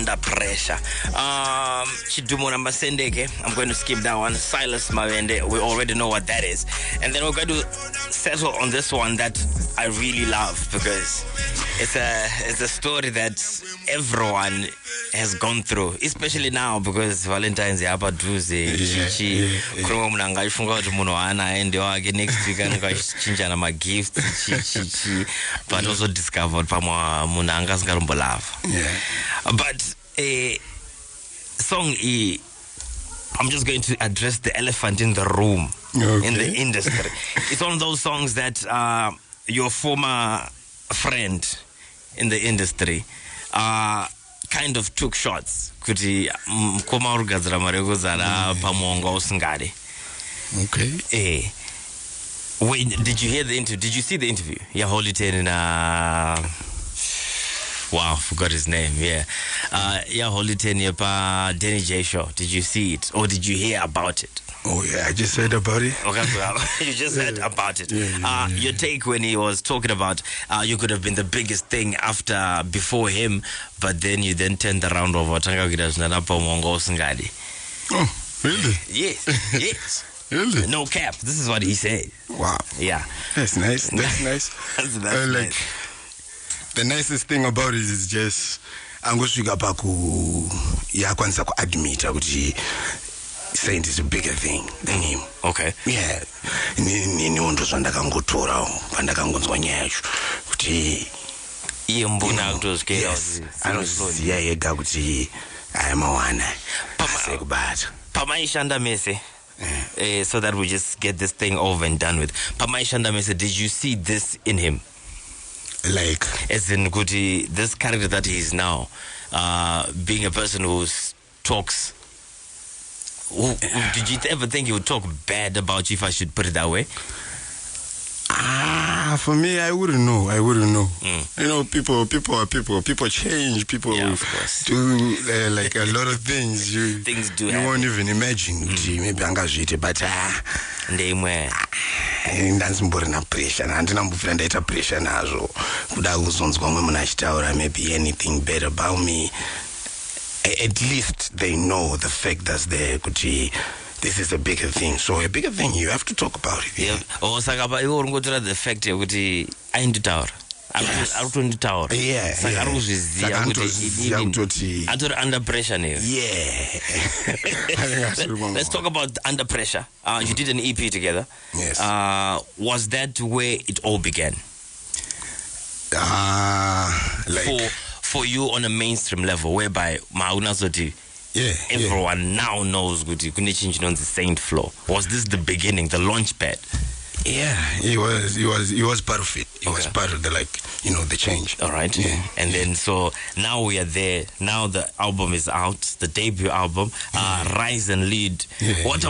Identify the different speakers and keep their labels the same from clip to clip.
Speaker 1: Under Pressure. Chidumo Namasendeke. I'm going to skip that one. Silas Mawende. We already know what that is. And then we're going to settle on this one that I really love because it's a story that everyone has gone through, especially now because Valentine's Day hapa Tuesday. Kuro mnanga ifunga watu muno ana ende wake next week anga chinja na ma gifts but also discovered pamwa munanga singalombo love. But a song I'm just going to address the elephant in the room in the industry. It's one of those songs that your former friend in the industry kind of took shots. Kuti mkoma urugazira marego zara pamongo usingari. Okay. Wait, did you hear the interview? Did you see the interview? Yeah, Holiday in wow, forgot his name. Yeah, Holiday in Danny J show. Did you see it or did you hear about it?
Speaker 2: Oh yeah, I just heard about it.
Speaker 1: Okay, you just heard about it. Your take when he was talking about you could have been the biggest thing before him, but then you turned around over Tanga Mongo Singadi.
Speaker 2: Oh, really?
Speaker 1: Yes.
Speaker 2: Really?
Speaker 1: No cap. This is what he said.
Speaker 2: Wow.
Speaker 1: Yeah.
Speaker 2: That's nice. That's nice.
Speaker 1: That's
Speaker 2: nice. The nicest thing about it is just angosvika paku yakwanisa kuadmita kuti Saint is a bigger thing than him.
Speaker 1: Okay.
Speaker 2: Yeah. Nini undu zvandakangotora pandakangonzwa nyaya yacho kuti
Speaker 1: iye mbuna kutozvikeya
Speaker 2: anoziya yega kuti ayamawana asekubata
Speaker 1: pamaishanda mese. So that we just get this thing over and done with. Pamaishanda mese, did you see this in him?
Speaker 2: Like,
Speaker 1: as in Kuti, this character that he is now, being a person who talks. Did you ever think he would talk bad about you, if I should put it that way?
Speaker 2: For me, I wouldn't know. You know, people are people. People change. People do like a lot of things.
Speaker 1: Things do.
Speaker 2: You won't even imagine. Maybe angazvite, but that's more pressure. And I'm afraid that pressure nazo. Maybe anything bad about me. At least they know the fact that this is a bigger thing. So a bigger thing, you have to talk about it.
Speaker 1: Yeah. Oh, Sagaba, you won't go to the fact that I in the tower. Out on the tower.
Speaker 2: Yeah.
Speaker 1: Sagarus is under pressure.
Speaker 2: Yeah.
Speaker 1: Let's talk about Under Pressure. You did an EP together.
Speaker 2: Yes.
Speaker 1: Was that where it all began? For you on a mainstream level, whereby Mauna Zoti. Everyone now knows Guti Kunichin on the Saintfloew. Was this the beginning, the launch pad?
Speaker 2: Yeah, he was part of it. He was part of the change.
Speaker 1: All right. Yeah. And then so now we are there. Now the album is out, the debut album, Rise and Lead. What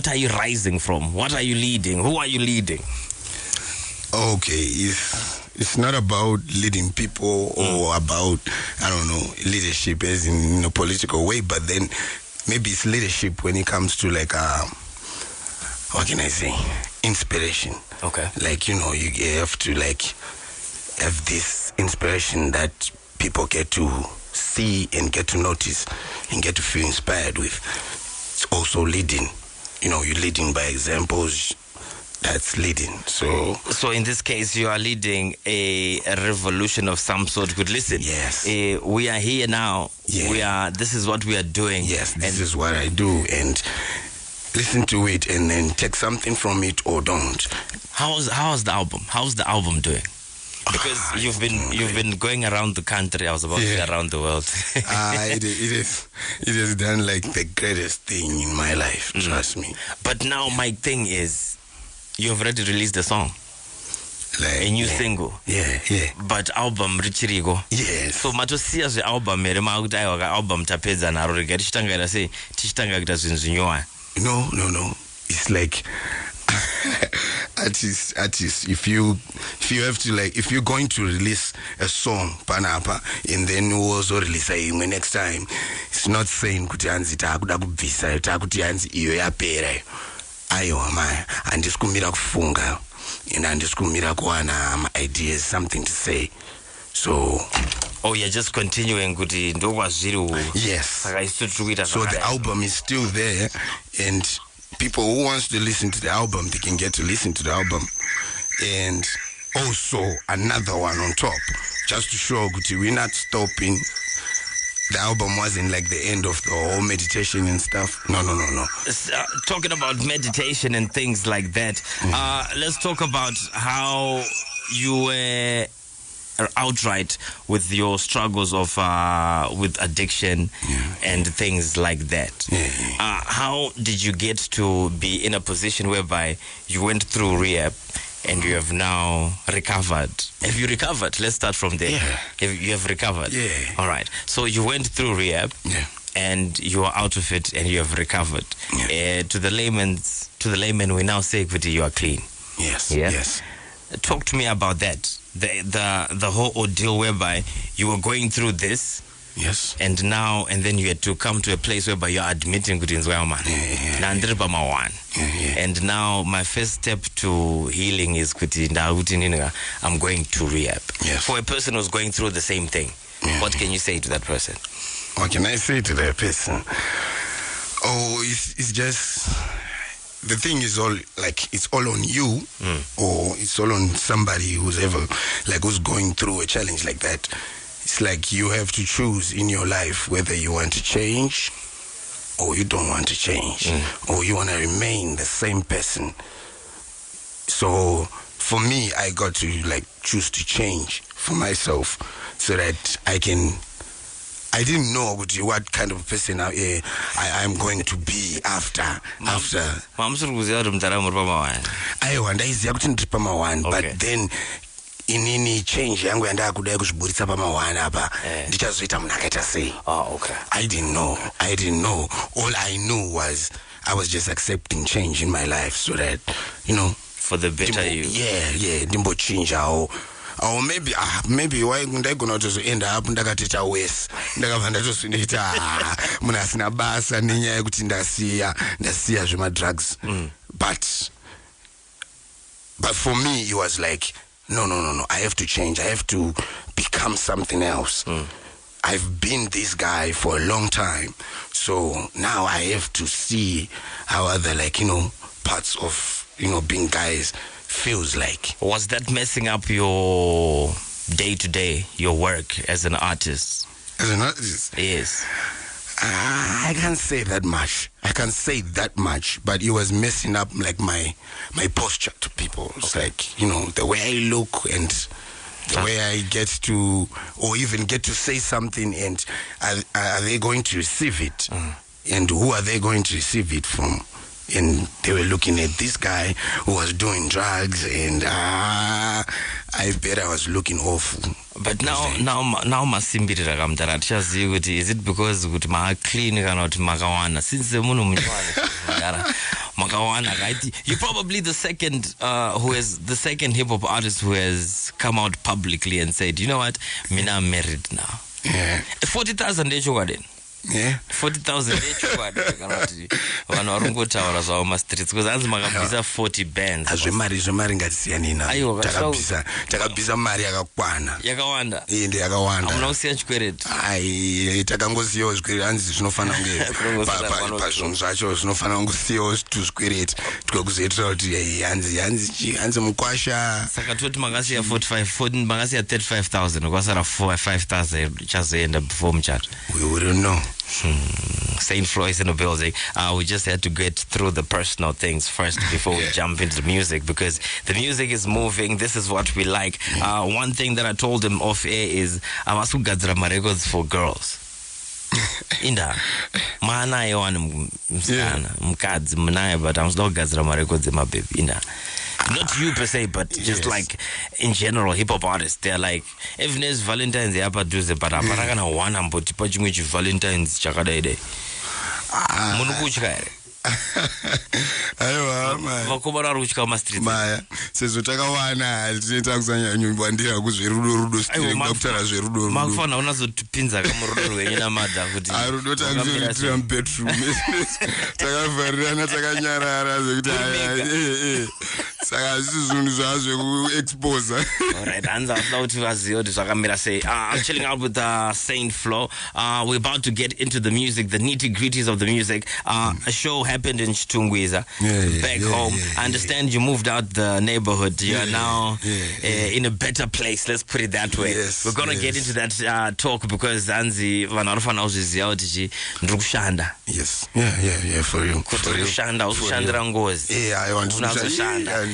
Speaker 1: are you rising from? What are you leading? Who are you leading?
Speaker 2: Okay, it's not about leading people or about, I don't know, leadership as in a political way, but then maybe it's leadership when it comes to what can I say, inspiration.
Speaker 1: Okay.
Speaker 2: You have to have this inspiration that people get to see and get to notice and get to feel inspired with. It's also leading. You're leading by examples. That's leading. So
Speaker 1: in this case, you are leading a revolution of some sort. Good, listen.
Speaker 2: Yes.
Speaker 1: We are here now.
Speaker 2: Yeah.
Speaker 1: This is what we are doing.
Speaker 2: Yes, this is what I do, and listen to it, and then take something from it or don't.
Speaker 1: How's the album? How's the album doing? Because you've been going around the country. I was about to say around the world. It
Speaker 2: is done the greatest thing in my life. Trust me.
Speaker 1: But now my thing is, you've already released the song. A new single.
Speaker 2: Yeah.
Speaker 1: But album Richirigo.
Speaker 2: Yes.
Speaker 1: So matosiya the album album tapedza naro rega tichitanga sei tichitanga kuita zvinhu zvinyowa.
Speaker 2: No. It's like artists if you have to if you're going to release a song panapa and then you also release imwe next time, it's not saying kuti hanzi takuda kubvisa takuti hanzi iyo yapera. Aiwa maya handisi kumira kufunga and handisi kumira kuwana ideas, something to say. So
Speaker 1: you're just continuing with the
Speaker 2: yes. So the album is still there, and people who wants to listen to the album, they can get to listen to the album. And also another one on top, just to show we're not stopping. The album wasn't like the end of the whole meditation and stuff. No.
Speaker 1: Talking about meditation and things like that, let's talk about how you were outright with your struggles of with addiction and things like that. How did you get to be in a position whereby you went through rehab and you have now recovered? Have you recovered? Let's start from there. You have recovered?
Speaker 2: Yeah.
Speaker 1: All right. So you went through rehab and you are out of it and you have recovered. To the layman, we now say that you are clean.
Speaker 2: Yes.
Speaker 1: Talk to me about that. The whole ordeal whereby you were going through this.
Speaker 2: Yes.
Speaker 1: And then you had to come to a place whereby you're admitting good in Zwelman. And now my first step to healing is I'm going to rehab.
Speaker 2: Yes.
Speaker 1: For a person who's going through the same thing, what can you say to that person?
Speaker 2: What can I say to that person? It's just, the thing is all like, it's all on you, or it's all on somebody who's going through a challenge like that. It's like you have to choose in your life whether you want to change or you don't want to change, or you want to remain the same person. So for me, I got to choose to change for myself so that I didn't know what kind of person I am going to be after. But then inini change yangu yanda kudai kushibulisa pama wana hapa ndichazoita mnakaita say.
Speaker 1: Okay.
Speaker 2: I didn't know. All I knew was I was just accepting change in my life so that,
Speaker 1: for the better
Speaker 2: ndimbo change or maybe why ndagona to end up ndakateta wes ndakavanda to sunita muna sina basa ninya yekuti ndasiya zvema drugs. But for me it was like no, I have to change. I have to become something else. I've been this guy for a long time, so now I have to see how other parts of being guys feels like.
Speaker 1: Was that messing up your day-to-day, your work as an artist?
Speaker 2: As an artist?
Speaker 1: Yes.
Speaker 2: I can't say that much. But it was messing up my posture to people. It's the way I look and the way I get to, or even get to say something, and are they going to receive it? And who are they going to receive it from? And they were looking at this guy who was doing drugs, and I bet I was looking awful.
Speaker 1: But now masimbirira kamtara tichazivi kuti is it because kuti clean kana kuti makawana since munhu munywana makawana right? You're probably the second hip hop artist who has come out publicly and said, you know what, mina I'm married now. 40,000 echokwadi. 40,000 echokwadi kana kuti vanhu varongotaura zvavo mastreets because anzi makabvisa 40 bands.
Speaker 2: Zvemari ngatisiyanina. Takabvisa mari
Speaker 1: yakawanda.
Speaker 2: Ende yakawanda.
Speaker 1: Hamuna kusiya chikwereti.
Speaker 2: Takangosiyawo zvikwereti hanzi zvinofana kunge pazvinhu zvacho zvinofana kungosiyawo zvikwereti tikakuzoitira kuti hanzi mukwasha.
Speaker 1: Saka toti makasiya 45, makasiya 35,000 kwasara 5,000 chazoenda before muchato.
Speaker 2: We wouldn't know.
Speaker 1: Saintfloew is in the building. We just had to get through the personal things first before we jump into the music, because the music is moving. This is what we like. One thing that I told him off air is avasugadzira records for girls. Inda mana yewana mukadzi munaye, but I'm still gadzira records in my baby. Inda. Not you per se, but just like in general, hip hop artists, they're like, even as Valentine's, they have to do the paragana one and but Pachimichi Valentine's Chakadaide. Munukuchka. Vakobara ruchka mastrit.
Speaker 2: Maya says utakawana tineta kuzanya nyumbandira kuzverudo ndakutara zverudo.
Speaker 1: Makufana unazotupinza kamurudo rwenyina madha kuti
Speaker 2: rudo takuzvitira bedroom. Takavharirana takanyarara zvekuti Saka sizungu zvazve ku-expose.
Speaker 1: Alright, hands out loud to us. I'm chilling out with Saintfloew. We're about to get into the music, the nitty-gritties of the music. A show happened in Chitungwiza, back home. I understand you moved out the neighborhood. You are now in a better place, let's put it that way.
Speaker 2: Yes,
Speaker 1: we're going to get into that talk because Anzi vanarofana uzviziva kuti ndiri kushanda.
Speaker 2: Yes, yeah, for you.
Speaker 1: Kushanda, ushandira ngozi.
Speaker 2: Yeah, I want to
Speaker 1: shanda.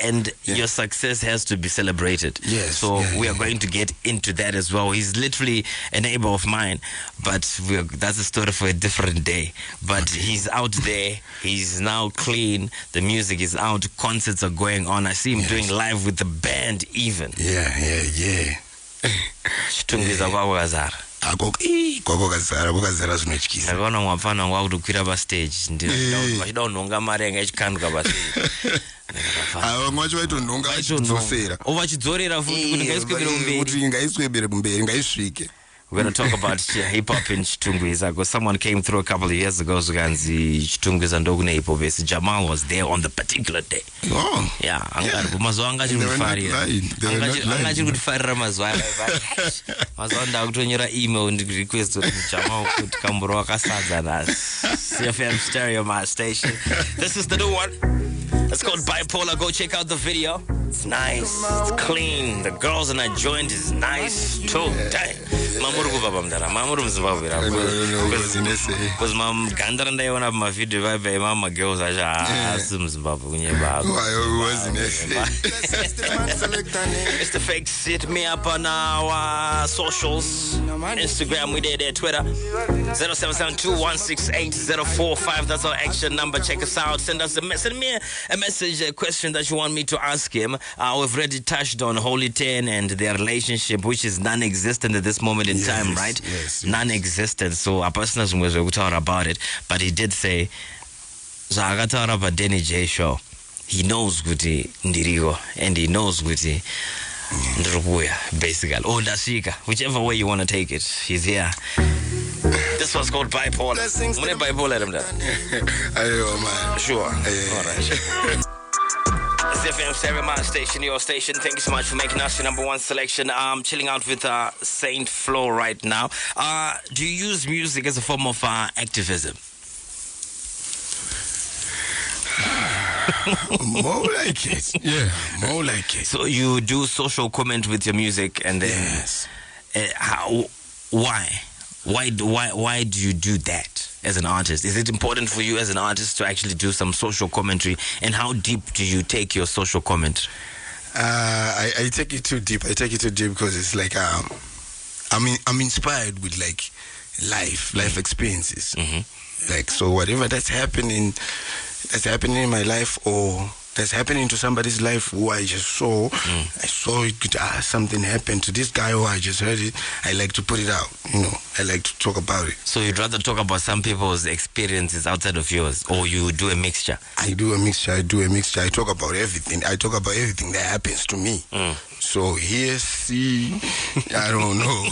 Speaker 1: And your success has to be celebrated.
Speaker 2: Yes.
Speaker 1: So we are going to get into that as well. He's literally a neighbor of mine, but that's a story for a different day. But he's out there. He's now clean. The music is out. Concerts are going on. I see him doing live with the band even.
Speaker 2: Yeah.
Speaker 1: Chitungwiza kwakazara.
Speaker 2: Kwakazara zvinotyisa.
Speaker 1: Ndakaona mwapfana wakutokwira pastage. Vachida kunhonga mari yanga ichikanduka pastage.
Speaker 2: Vamwe vacho vaitonhonga vachidzosera.
Speaker 1: Vachidzorera futi kuti ngaiswebere kumberi.
Speaker 2: Kuti ngaiswebere kumberi, ngaisvike.
Speaker 1: We're going to talk about hip-hop in Chitungwiza because someone came through a couple of years ago. Chitungwiza ndogune hip-hop. Jamal was there on the particular day.
Speaker 2: Oh.
Speaker 1: Yeah. Mazuwa anga chiri kufarira mazuwa anga. Mazuwa ndakutonyera email ndi request kuti Jamal kuti kamburo wakasadza nasi. ZiFM stereo my station. This is the new one. It's called Bipolar. Go check out the video. It's nice. It's clean. The girls in that joint is nice too. Dang. Mamuru kubaba mdara. Mamuru mzimbabwe. Because mam gandara ndaiona ma video vibe mama girls aja Zimbabwe kunyeba. It's the fakes. Hit me up on our socials. Instagram, we there, Twitter. 0772168045. That's our action number. Check us out. Send me a message, a question that you want me to ask him. We've already touched on Holy 10 and their relationship, which is non-existent at this moment in time, right?
Speaker 2: Yes.
Speaker 1: Non-existent. So a person has talk about it, but he did say, Zagata about Danny J show. He knows Guti Ndirigo and he knows Guti Ndrubuya, basically. Or Dashika, whichever way you want to take it. He's here. This one's called Bipolar. When bipolar him that?
Speaker 2: Man.
Speaker 1: Sure. All right. ZiFM stereo my station, your station. Thank you so much for making us your number one selection. I'm chilling out with Saintfloew right now. Do you use music as a form of activism?
Speaker 2: More like it. Yeah, more like it.
Speaker 1: So you do social comment with your music, and then why do you do that as an artist? Is it important for you as an artist to actually do some social commentary? And how deep do you take your social commentary?
Speaker 2: I take it too deep. I take it too deep because it's like I'm inspired with like life experiences. Like, so whatever that's happening in my life or that's happening to somebody's life who I just saw, I saw it, something happened to this guy, or I just heard it, I like to put it out, I like to talk about it.
Speaker 1: So you'd rather talk about some people's experiences outside of yours, or you do a mixture?
Speaker 2: I do a mixture. I talk about everything. I talk about everything that happens to me. So here, see, I don't know.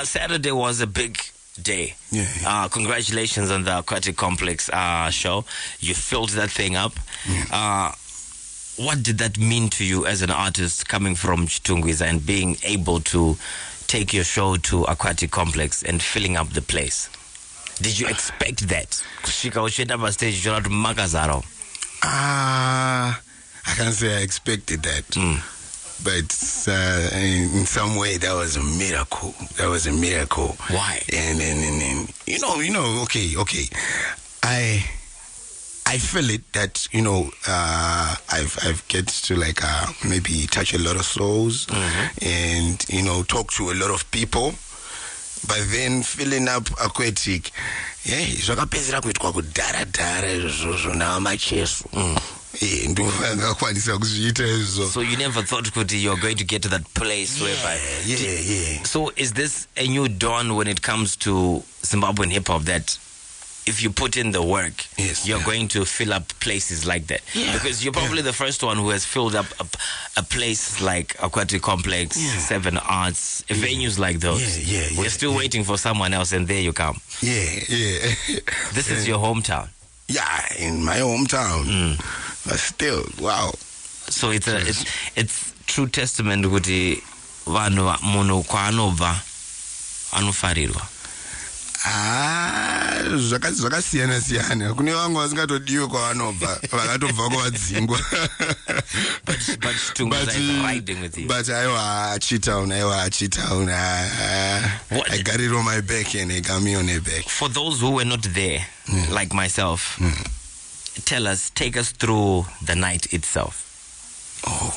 Speaker 1: Saturday was a big day. Congratulations on the Aquatic Complex show. You filled that thing up. What did that mean to you as an artist coming from Chitungwiza and being able to take your show to Aquatic Complex and filling up the place? Did you expect that?
Speaker 2: I can't say I expected that. But in some way, that was a miracle.
Speaker 1: Why?
Speaker 2: And okay. I feel it that I've get to like maybe touch a lot of souls and talk to a lot of people. But then filling up Aquatic, zvakapedzera kuitwa kudhara izvozvo namacheso.
Speaker 1: So you never thought you're going to get to that place whereby...
Speaker 2: Yeah.
Speaker 1: So is this a new dawn when it comes to Zimbabwean hip-hop that if you put in the work, you're going to fill up places like that? Because you're probably the first one who has filled up a place like Aquatic Complex, 7 Arts, venues like those. We're still waiting for someone else, and there you come.
Speaker 2: Yeah.
Speaker 1: This is your hometown.
Speaker 2: Yeah, in my hometown. But still, wow.
Speaker 1: So it's true testament kuti vanhu munhu kwaanobva anofarirwa.
Speaker 2: Zvakasiyana kune vamwe vasingatodiwe kwavanobva vakatobva kwavadzingwa. But aiwa Chitown. I got it on my back and they got me on their back.
Speaker 1: For those who were not there, like myself, take us through the night itself.
Speaker 2: Oh,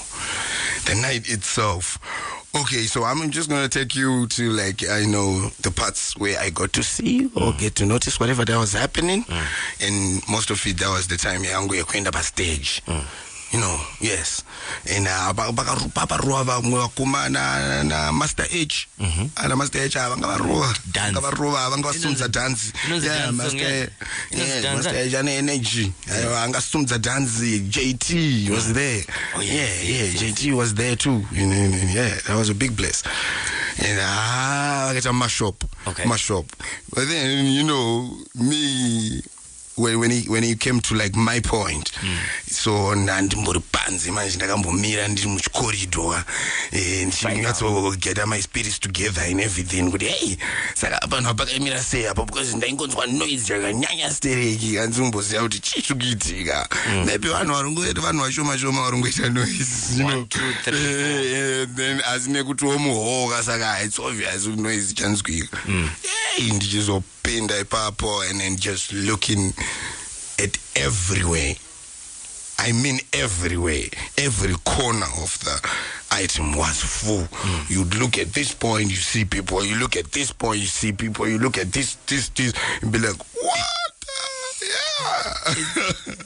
Speaker 2: the night itself. Okay, so I'm just going to take you to, like, the parts where I got to see or get to notice whatever that was happening. And most of it, that was the time I'm going to end up on stage. Yes. And na Master H. And Master H, Master H and energy. JT was there. Oh, yeah, JT was there too. Yeah, that was a big bless. And I get a mash up. But then, me, when he came to like my point, so nandimbori panzi manje ndakambomira ndiri muchikorridor ndichinatso get my spirits together and everything kuti hey saka panhu pakamira sei apo because ndaingonzwa noise yakanyanya stereki andimboziva kuti chii chiri kuitika maybe vanhu vashoma varingoita noise then asi nekuti muhoka saka it's obvious noise ichanzwika ndichizopinda ipapo and then just looking at everywhere. I mean everywhere. Every corner of the item was full. You'd look at this point, you see people. You look at this point, you see people. You look at this, and be like, what? Yeah.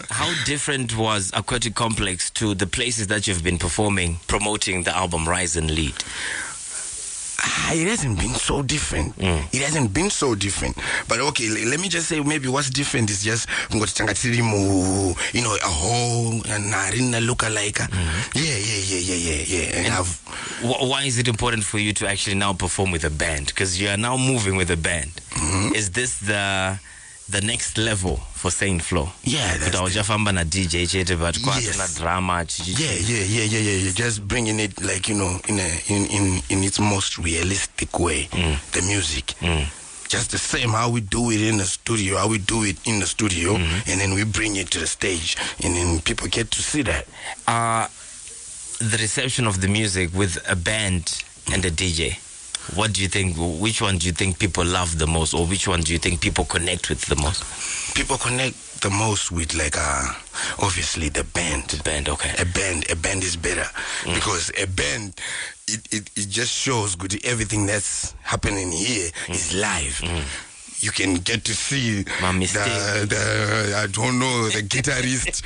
Speaker 1: How different was Aquatic Complex to the places that you've been performing, promoting the album Rise and Lead?
Speaker 2: It hasn't been so different. It hasn't been so different. But okay, let me just say maybe what's different is just a whole and a look-alike. Yeah. And
Speaker 1: why is it important for you to actually now perform with a band? Because you are now moving with a band. Is this the next level for Saintfloew?
Speaker 2: Yeah, that's
Speaker 1: yes. Drama.
Speaker 2: Yeah. Just bringing it like in its most realistic way. The music. Just the same how we do it in the studio, and then we bring it to the stage, and then people get to see that.
Speaker 1: The reception of the music with a band and a DJ. What do you think? Which one do you think people love the most, or which one do you think people connect with the most?
Speaker 2: People connect the most with obviously the band.
Speaker 1: The band, okay.
Speaker 2: A band is better because a band it just shows good everything that's happening here is live. You can get to see the guitarist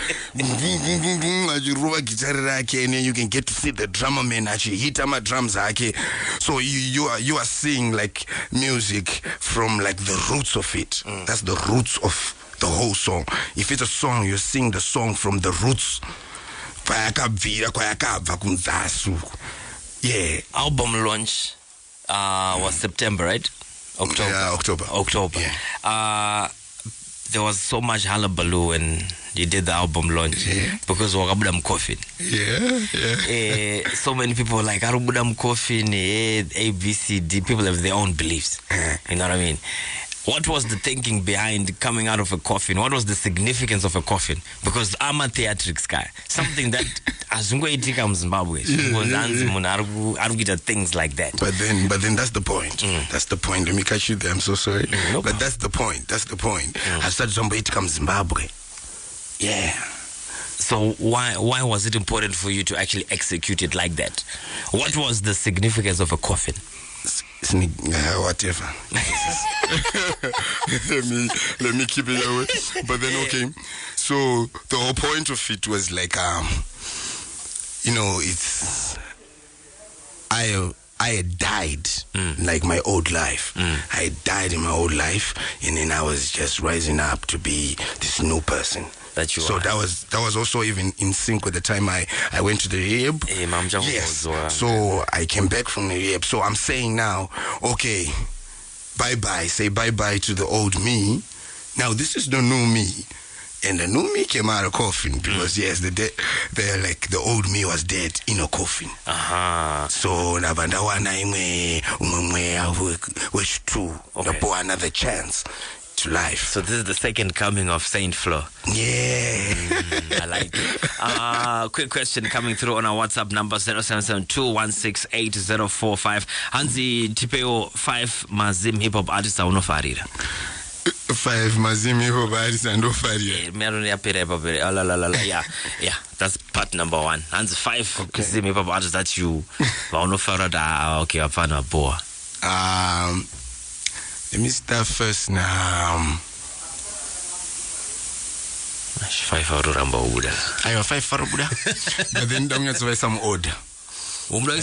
Speaker 2: and then you can get to see the drummer man actually hit my drums. So you are seeing like music from like the roots of it. That's the roots of the whole song. If it's a song, you're seeing the song from the roots. Yeah.
Speaker 1: Album launch was September, right? October.
Speaker 2: Yeah, October.
Speaker 1: Yeah. There was so much hullabaloo when you did the album launch because wakabudam coffin.
Speaker 2: Yeah.
Speaker 1: So many people were like arubudam coffin, A, B, C, D. People have their own beliefs. You know what I mean? What was the thinking behind coming out of a coffin? What was the significance of a coffin? Because I'm a theatrics guy. Something that azungoitika Zimbabwe. Things like that.
Speaker 2: But then that's the point. That's the point. Let me catch you there. I'm so sorry. But that's the point. I started Zomboitika Zimbabwe. Yeah.
Speaker 1: So why was it important for you to actually execute it like that? What was the significance of a coffin?
Speaker 2: Whatever. let me keep it away. But then okay. So the whole point of it was like it's I had died like my old life. I had died in my old life, and then I was just rising up to be this new person.
Speaker 1: That you
Speaker 2: so
Speaker 1: are.
Speaker 2: that was also even in sync with the time I went to the rehab. Yes. So I came back from the rehab. So I'm saying now, okay, bye-bye. Say bye-bye to the old me. Now this is the new me. And the new me came out of coffin because yes, the like the old me was dead in a coffin. So nabandawana umwe which two another chance to life.
Speaker 1: So this is the second coming of Saintfloew.
Speaker 2: Yeah.
Speaker 1: I like it. Quick question coming through on our WhatsApp number 0772168045. Hansi Tipeo 5 Mazim hip hop artists unofarira.
Speaker 2: 5 Mazim hip hop artists unofarira.
Speaker 1: Yeah, that's part number 1. Hansi 5 Mazim hip hop artists that you unofarira. Okay, apana boa.
Speaker 2: Let me start first now.
Speaker 1: 5 Ramba Buddha.
Speaker 2: I have 5 for Buddha. But then don't get to some order.
Speaker 1: I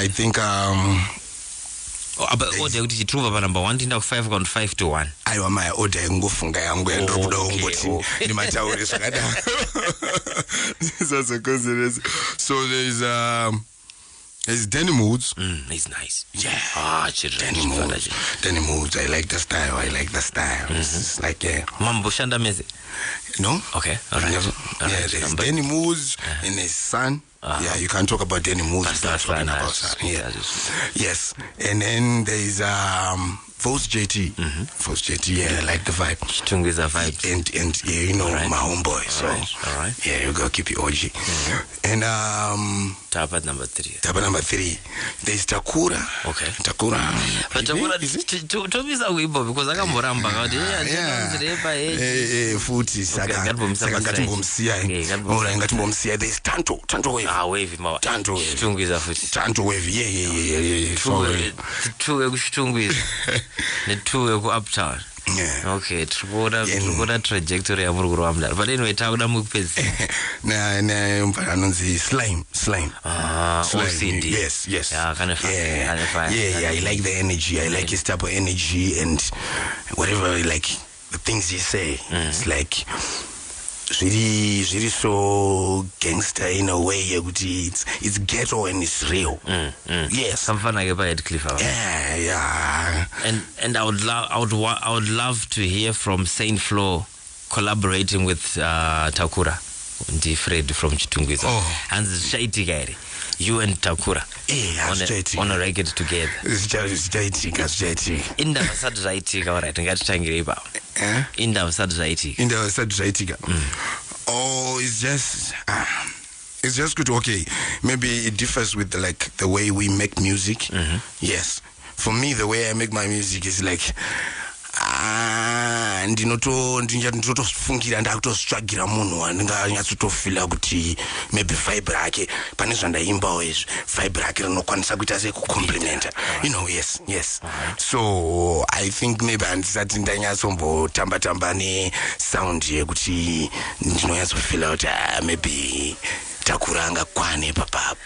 Speaker 2: think
Speaker 1: but order did you prove number 1 in 5 on 5 to 1.
Speaker 2: I want my order and go funga I'm going to the matter so there's Danny Moods.
Speaker 1: He's nice.
Speaker 2: Yeah. Danny Moods. I like the style. It's like
Speaker 1: Mambo Shanda Meze.
Speaker 2: No?
Speaker 1: Okay. All right.
Speaker 2: Yeah, there's Danny Moods and his son. Yeah, you can talk about Danny Moods.
Speaker 1: That's talking about son.
Speaker 2: Yeah. Yes. And then there's Vos JT. Vos JT, yeah, I like the vibe.
Speaker 1: Chitung is a vibe.
Speaker 2: And yeah, you know, my homeboy. So
Speaker 1: all right.
Speaker 2: Yeah, you gotta keep it OG. And
Speaker 1: Tapat number 3.
Speaker 2: There's Takura.
Speaker 1: Okay.
Speaker 2: Takura.
Speaker 1: But Takura to me is a weebo because I can moramba.
Speaker 2: Futi Saka there's Tanto wave.
Speaker 1: Wave ma.
Speaker 2: Tanto wave.
Speaker 1: Chitung is a foot.
Speaker 2: Tanto wave. Yeah.
Speaker 1: Two Chitung the two go uptown.
Speaker 2: Yeah.
Speaker 1: Okay, Trubora trajectory amurugurwamda. But anyway, tawda mukpezi.
Speaker 2: Slime.
Speaker 1: OCD.
Speaker 2: Yes.
Speaker 1: Yeah, kind of fun.
Speaker 2: Yeah, I like the energy. I like his type of energy and whatever, like the things he say. It's like really so gangster in a way. It's ghetto and it's real. Yes.
Speaker 1: Some fun I buy at Cliff.
Speaker 2: Yeah.
Speaker 1: And I would love to hear from Saintfloew collaborating with Takura, the Fred from Chitungwiza. And the Shaiti guy. You and Takura on a record together.
Speaker 2: It's Jaiti.
Speaker 1: Inda wasad Jaiti alright. Ngati tangiriba. Inda wasad Jaiti.
Speaker 2: Oh, it's just good. Okay, maybe it differs with the way we make music. Yes, for me the way I make my music is like ndinotofungira ndakutotsvagira munhu andinganyatsotofila kuti maybe vibe rake pane zvandaimbawo izvi vibe rake rinokwanisa kuita sekucomplimenta yes. So I think maybe handisati ndanyatsombotamba nesound yekuti ndinonyatsofila kuti maybe Takura angakwane papapo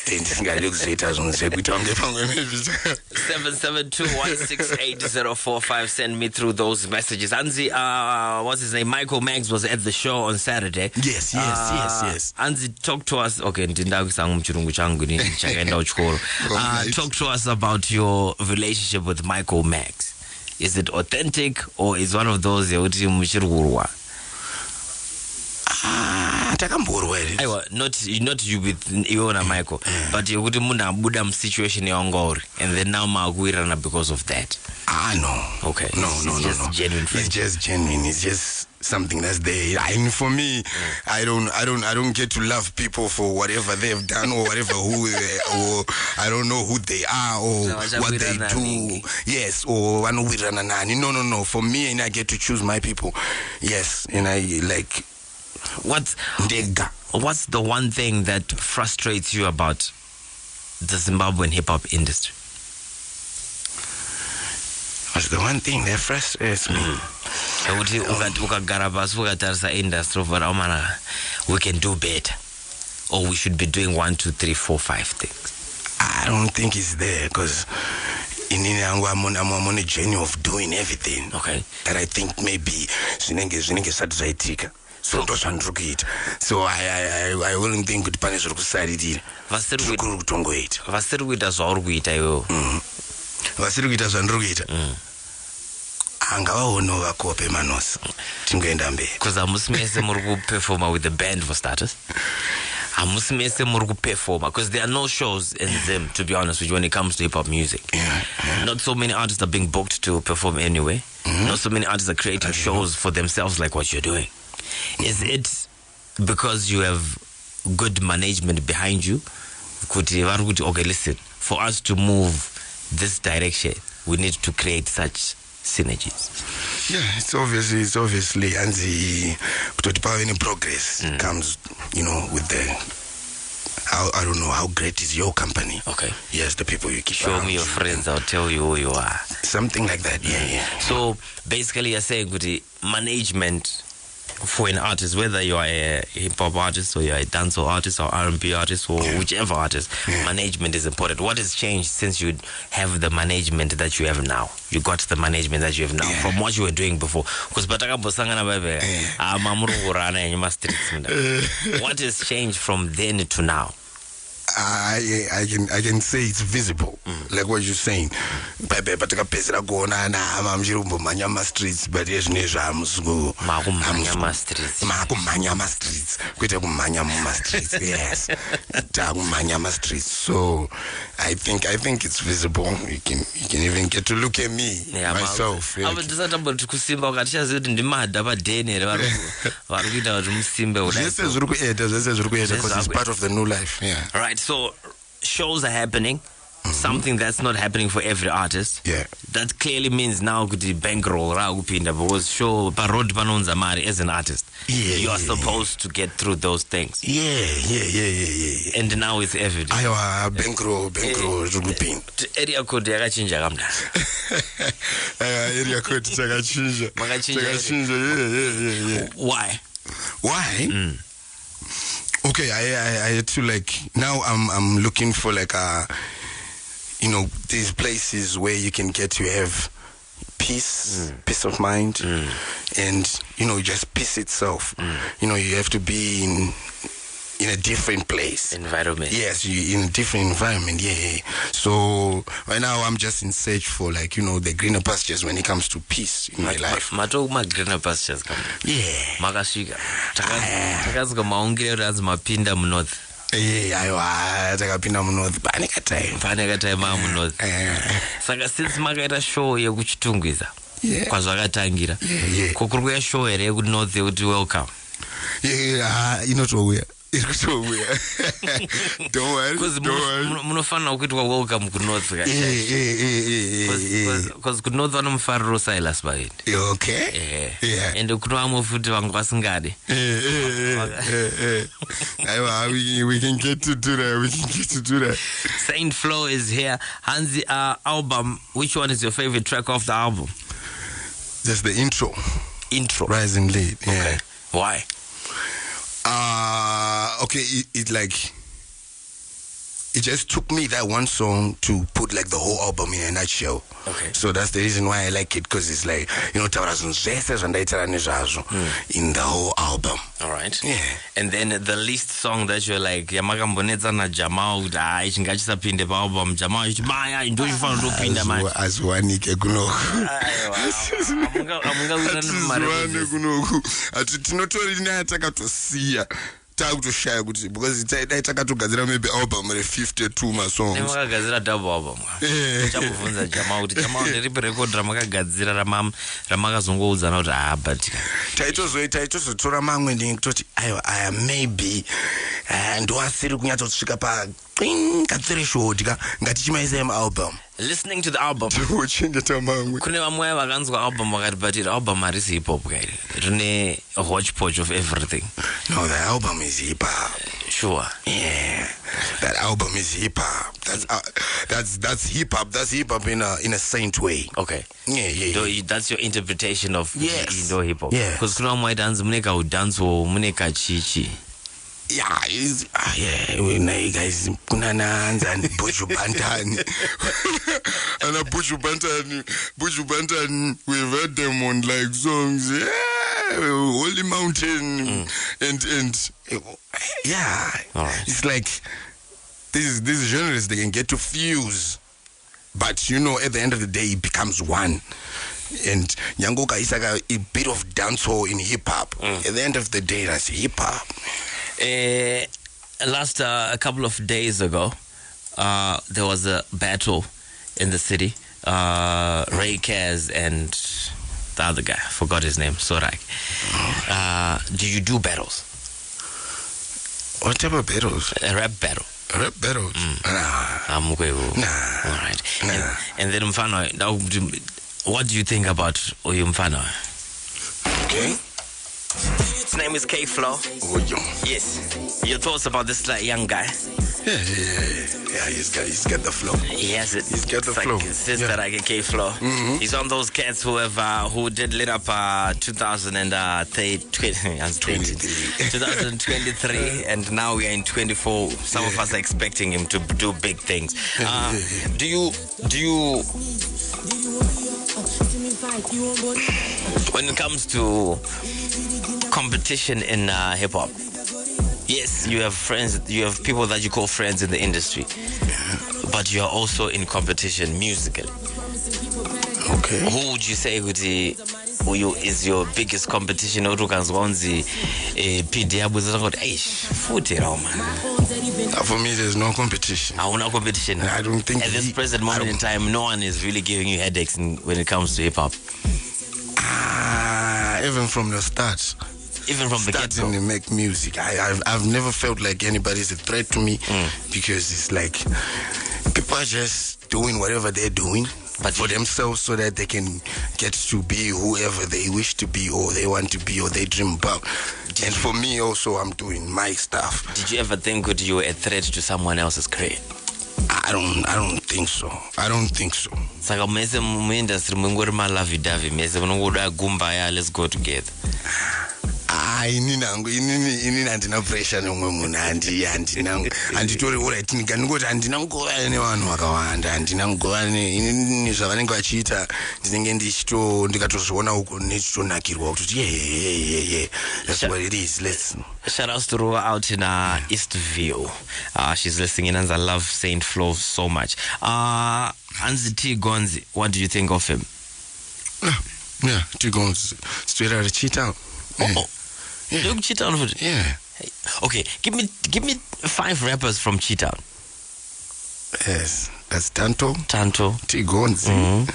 Speaker 2: ndisingade kuzoita zvinhu zvekuita kunge pamwe maybe
Speaker 1: 772168045. Send me through those messages. Anzi, what's his name? Michael Maggs was at the show on Saturday.
Speaker 2: Yes.
Speaker 1: Anzi, talk to us. Okay, talk to us about your relationship with Michael Maggs. Is it authentic or is one of those muchirugurwa? Not you with Iona Michael, but you would Buddha situation and then now Maguirana because of that.
Speaker 2: No.
Speaker 1: Okay.
Speaker 2: No.
Speaker 1: Genuine
Speaker 2: it's just genuine. It's just something that's there. And for me, I don't get to love people for whatever they've done or whatever or I don't know who they are or what they do. Yes, or no. For me, and I get to choose my people. Yes, and I like.
Speaker 1: What's the one thing that frustrates you about the Zimbabwean hip-hop industry?
Speaker 2: What's the one thing that frustrates me?
Speaker 1: We can do better, or we should be doing 1, 2, 3, 4, 5 things.
Speaker 2: I don't think it's there because I'm on a journey of doing everything.
Speaker 1: Okay.
Speaker 2: That I think maybe so I wouldn't think kuti pane zviri kusaririra vasiri kuita zvandiri kuita angavaono vakope manosi tingoenda mberi.
Speaker 1: Because amusimese muri performer with the band for starters. Amusimese muri performer because there are no shows in them, to be honest with you, when it comes to hip-hop music. Not so many artists are being booked to perform anyway. Not so many artists are creating shows for themselves like what you're doing. Is it because you have good management behind you? Okay, listen, for us to move this direction, we need to create such synergies.
Speaker 2: Yeah, it's obviously, and the any progress comes, with the. I don't know how great is your company.
Speaker 1: Okay.
Speaker 2: Yes, the people you keep.
Speaker 1: Show me your friends, I'll tell you who you are.
Speaker 2: Something like that. Yeah.
Speaker 1: So basically, you're saying with the management for an artist, whether you are a hip-hop artist or you're a dancehall artist or R&B artist or whichever artist, management is important. What has changed since you have the management that you have now? You got the management that you have now from what you were doing before. Because what has changed from then to now?
Speaker 2: I can say it's visible, like what you're saying. But streets, but yes, streets. So I think it's visible. You can even get to look at me myself. Because it's part of the new life. Yeah.
Speaker 1: All right. So shows are happening. Something that's not happening for every artist.
Speaker 2: Yeah.
Speaker 1: That clearly means now the bankroll because show parod banonza mari as an artist. You are supposed to get through those things.
Speaker 2: Yeah.
Speaker 1: And now it's evident.
Speaker 2: Ayo bankroll rupin.
Speaker 1: Area code yakachinja kamda.
Speaker 2: Area code yakachinja.
Speaker 1: Why?
Speaker 2: Okay, I had to now I'm looking for these places where you can get to have peace of mind, and just peace itself. You have to be in a different environment. Yes, you in a different environment. Yeah. So right now I'm just in search for the greener pastures when it comes to peace in my life.
Speaker 1: Greener pastures come.
Speaker 2: Yeah.
Speaker 1: Makasvika. Takazga maungire ranzi mapinda munorth.
Speaker 2: Takapinda munorth
Speaker 1: pane time munorth. Saka since makaita show yekuchitungwiza kwazvakatangira kokuri kuya show here yekunorth yekuti welcome.
Speaker 2: Inotouya. Don't worry.
Speaker 1: Because munofanira kuitwa welcome kunorth because kunorth vanomufariro Silas Baindi.
Speaker 2: Okay. Yeah.
Speaker 1: And kuno vamwe futi vangu vasingadi.
Speaker 2: We can get to do that.
Speaker 1: Saintfloew is here. Hansi, album, which one is your favorite track off the album?
Speaker 2: Just the intro. Rising Lead. Yeah.
Speaker 1: Okay. Why?
Speaker 2: Okay, it just took me that one song to put the whole album in a nutshell.
Speaker 1: Okay.
Speaker 2: So that's the reason why I like it, because it's in the whole album.
Speaker 1: All right.
Speaker 2: Yeah.
Speaker 1: And then the least song that you're like, yamakambonedza na Jamal ichingasapinde pa album Jamal ichimaya ndochifana ndopinda manje.
Speaker 2: Azwanike kunoku. Azwanike kunoku. Ati tinotori natakatosiya. Takutoshaya kuti because takatogadzira maybe album re 52 masongs.
Speaker 1: Nemakagadzira double album. Chabvunza Jamal kuti Jamal ndiripe record ramakagadzira ramakazongoudza kuti but
Speaker 2: taitozotora mamwe ndikutoti aya maybe ndoasiri kunyatsosvika pa threshold ngatichimaisa album.
Speaker 1: Listening to the album, kune vamwe vakanzwa album vakati but album harisi hip hop kairi rine a hodgepodge of everything.
Speaker 2: No, the album is hip hop.
Speaker 1: Sure.
Speaker 2: Yeah, that album is hip hop. That's hip hop. That's hip hop in a saint way.
Speaker 1: Okay.
Speaker 2: Yeah.
Speaker 1: That's your interpretation of Indo hip hop.
Speaker 2: Yeah.
Speaker 1: Because kuna vamwe dance muneka udance or muneka chichi.
Speaker 2: Yeah, when you guys kunana and Buju Bantani. And a Buju Bantani, we've heard them on songs, Holy Mountain, and yeah.
Speaker 1: All right.
Speaker 2: It's these genres they can get to fuse, but at the end of the day it becomes one. And Nyangoka is like a bit of dancehall in hip hop. At the end of the day, that's hip hop.
Speaker 1: Last a couple of days ago, there was a battle in the city. Ray Kaz and the other guy, forgot his name, Sorak. Do you do battles?
Speaker 2: What type of battles?
Speaker 1: A rap battle.
Speaker 2: Rap battles? Nah.
Speaker 1: Nah.
Speaker 2: Nah.
Speaker 1: All right.
Speaker 2: Nah.
Speaker 1: And then Mfano, what do you think about Oyu Mfano?
Speaker 2: Okay.
Speaker 1: His name is K-Flow.
Speaker 2: Oh, yo.
Speaker 1: Yes. Your thoughts about this young guy?
Speaker 2: Yeah. He's got the flow.
Speaker 1: He has it.
Speaker 2: He's got the flow.
Speaker 1: Like sister, like a K-Flow. He's on those cats who did lit up 2023, and now we are in 24. Some of us are expecting him to do big things. Do you? When it comes to competition in hip hop, yes, you have friends, you have people that you call friends in the industry, but you are also in competition musically.
Speaker 2: Okay.
Speaker 1: Who would you say is your biggest competition? Or PD
Speaker 2: For me, there's no competition.
Speaker 1: No competition.
Speaker 2: I don't think
Speaker 1: at this present moment in time, no one is really giving you headaches when it comes to hip hop.
Speaker 2: Even from the start.
Speaker 1: Even from the
Speaker 2: starting to make music, I've never felt like anybody's a threat to me, because it's like people are just doing whatever they're doing, but for themselves, so that they can get to be whoever they wish to be, or they want to be, or they dream about. And for me also, I'm doing my stuff.
Speaker 1: Did you ever think that you were a threat to someone else's career?
Speaker 2: I don't think so.
Speaker 1: Saka mese mu industry mungori malavidavi mese munongoda gumba ya let's go together.
Speaker 2: Inini handina pressure nomwe munhu handitori alright ndingoti handina nguva nevanhu vakawanda, handina nguva inini zvavanenge vachiita ndinenge ndikatozviona uko ndichitonakirwa kuti yeah, that's what it is. Let's
Speaker 1: shout out to Ruwa out in Eastview. She's listening in, and I love Saintfloew so much. Anzi T Gonzi, what do you think of him?
Speaker 2: Yeah, T Gonzi straight out of Cheetown.
Speaker 1: Yeah. Look, Cheetown.
Speaker 2: Yeah.
Speaker 1: Okay, give me 5 rappers from Cheetown.
Speaker 2: Yes, that's Tanto, T Gonzi.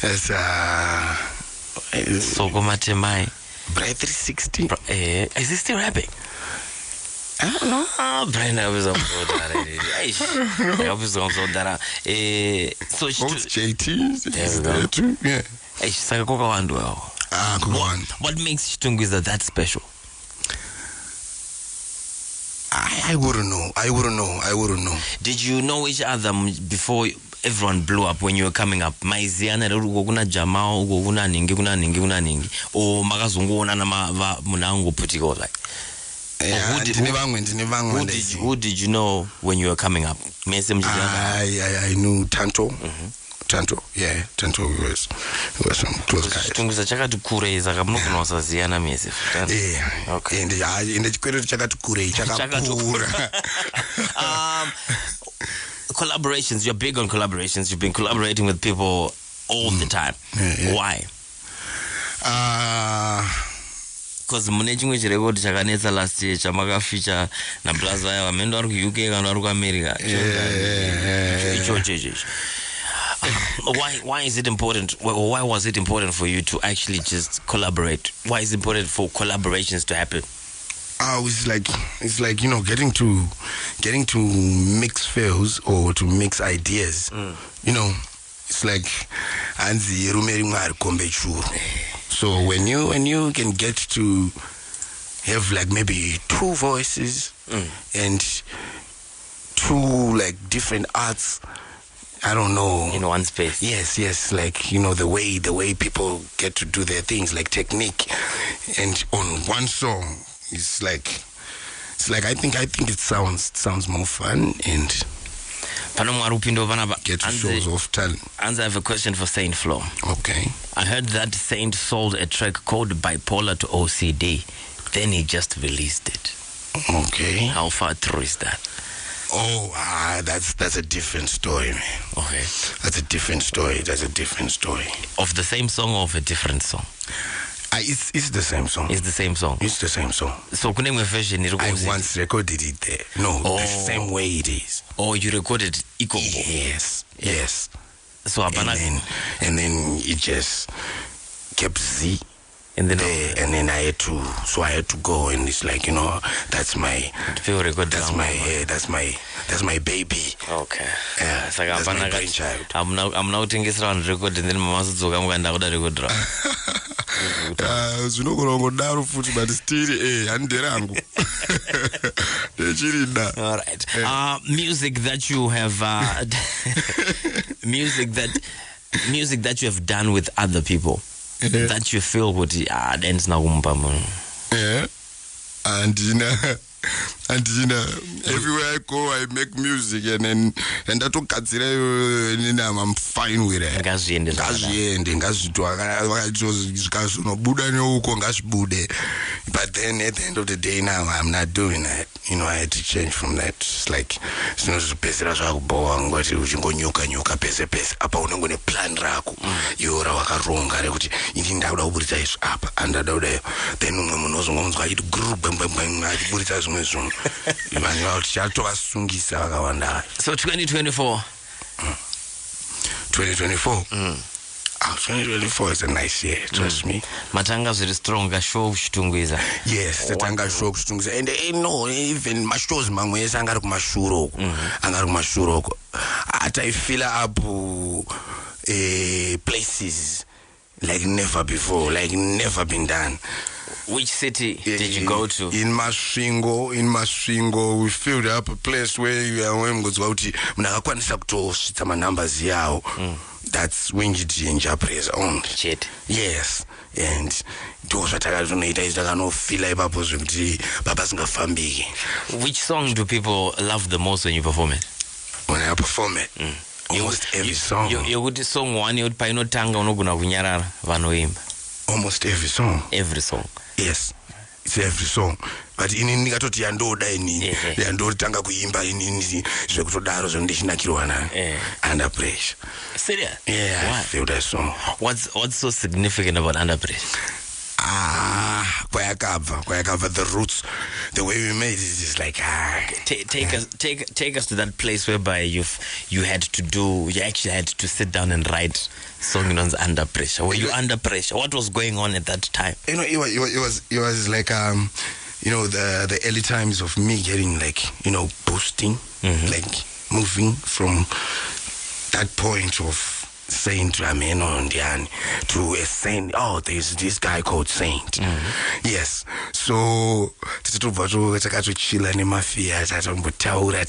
Speaker 2: That's
Speaker 1: Sokoma Temai.
Speaker 2: Bright 360.
Speaker 1: Is he still rapping?
Speaker 2: I don't know.
Speaker 1: Brian, I was on board. So
Speaker 2: both JT is there too. Yeah.
Speaker 1: What makes Chitungwiza that special?
Speaker 2: I wouldn't know. Did
Speaker 1: you know each other before everyone blew up when you were coming up? Maiziana kuna jamaa uko kuna ningi o makazunguona na munango putiko like. Who did you know when you were coming up?
Speaker 2: I knew Tanto. Tanto, yeah, Tanto was some close guys.
Speaker 1: Chitungwiza chakatukureza kamunokunosaziyana mese.
Speaker 2: Yeah. Okay. And the chikwero chakatukura.
Speaker 1: Collaborations, you're big on collaborations. You've been collaborating with people all the time.
Speaker 2: Yeah.
Speaker 1: Why? Because mune chimwe chirekodi chakanetsa last year chamaka feature na Plaza ya wamendo ari ku UK kana ari ku America. Why is it important? Why was it important for you to actually just collaborate? Why is it important for collaborations to happen?
Speaker 2: It's like getting to mix fields or to mix ideas. It's like anzi rumeri mwari kombe churu. So when you can get to have like maybe 2 voices and 2 like different arts, I don't know,
Speaker 1: in one space.
Speaker 2: Yes, like the way people get to do their things, like technique, and on one song, it's like I think it sounds more fun and get shows off talent.
Speaker 1: I have a question for Saintfloew.
Speaker 2: Okay.
Speaker 1: I heard that Saint sold a track called Bipolar to OCD, then he just released it.
Speaker 2: Okay.
Speaker 1: How far through is that?
Speaker 2: That's a different story, man.
Speaker 1: Okay.
Speaker 2: That's a different story.
Speaker 1: Of the same song or of a different song?
Speaker 2: It's the same song.
Speaker 1: It's the same song.
Speaker 2: It's the same song.
Speaker 1: So kune imwe version
Speaker 2: I once recorded it there. No, the same way it is.
Speaker 1: Oh, you recorded equal.
Speaker 2: Yes.
Speaker 1: So
Speaker 2: And then it just kept Z.
Speaker 1: and then
Speaker 2: There, and then I had to go, and it's like, that's my baby.
Speaker 1: Okay.
Speaker 2: Yeah,
Speaker 1: Saka
Speaker 2: that's my
Speaker 1: hapana
Speaker 2: brainchild.
Speaker 1: I'm now kutengesera vanhu record and then mamasodzoka mukaenda kuda rekodera.
Speaker 2: Zvinogorongodaro futi, but still handere hangu ndechirida.
Speaker 1: All right. Music that you have music that you have done with other people that you feel would dance na kumpa munhu.
Speaker 2: Yeah. And everywhere I go, I make music, and then I'm fine with it.
Speaker 1: Ngazviende
Speaker 2: But then at the end of the day now, I'm not doing that. I had to change from that. It's like, then
Speaker 1: So 2024.
Speaker 2: 2024. 2024 is a nice year, trust me.
Speaker 1: Matanga zviri strong show kuchitungwiza.
Speaker 2: Yes, tatanga show kuchitungwiza. And even my shows mamwe ese angari kumashuro. I fill up places like never before, like never been done.
Speaker 1: Which city did you go to?
Speaker 2: In Masvingo, we filled up a place where you are munakakwanisa kutosvitsa manumbers yawo. That's when you Japanese only.
Speaker 1: Shit.
Speaker 2: Yes. And those
Speaker 1: Which song do people love the most when you perform it?
Speaker 2: When I perform it, almost every song.
Speaker 1: Yokuti song one yokuti painotanga unogona kunyarara vanoimba.
Speaker 2: Almost every song.
Speaker 1: Every song.
Speaker 2: Yes. It's every song. But in ndikatoti yandoda ini yandotanga kuimba ini zvekutodaro zvondichinakirwa nayo. Under Pressure.
Speaker 1: Serious?
Speaker 2: Yeah, I feel that song.
Speaker 1: What's so significant about Under Pressure?
Speaker 2: Kwayakabva the roots, the way we made it is like
Speaker 1: Take us to that place whereby you actually had to sit down and write song Under Pressure. Were you under pressure? What was going on at that time?
Speaker 2: It was like the early times of me getting boosting, like moving from that point of Saint Rameno to a Saint. Oh, there's this guy called Saint. Yes. So takatochila nemafia tatombotaura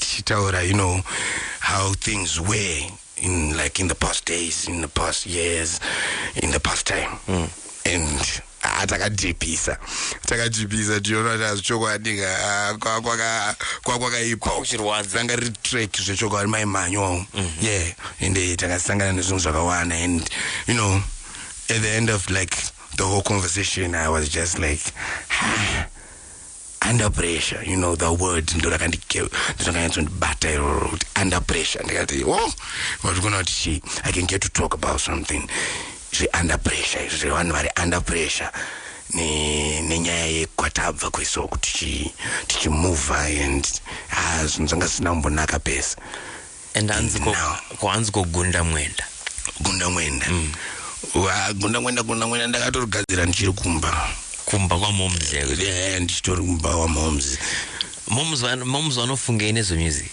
Speaker 2: how things were in the past days, in the past years, in the past time. And takajipisa tiona zvochokwadiga kwakaipa ranga riri track zvechokwadi maimhanyo. Yeah, and takasangana nezvinhu zvakawanda, and at the end of the whole conversation I was just like under pressure, the word ndorakanyatsondibata under pressure. Ndikati what's going to I can get to talk about something under pressure, vanhu vari under pressure nenyaya yekwatabva kwesoko tichimuvha, and zvinhu zvanga zvisina kumbonaka pesa.
Speaker 1: And kwanzi kogunda mwenda
Speaker 2: ndakatorigadzira ndichiri kumba
Speaker 1: kwamomzi.
Speaker 2: ndichitori kumba kwamomzi.
Speaker 1: Momzi vanofunga nezvemusic.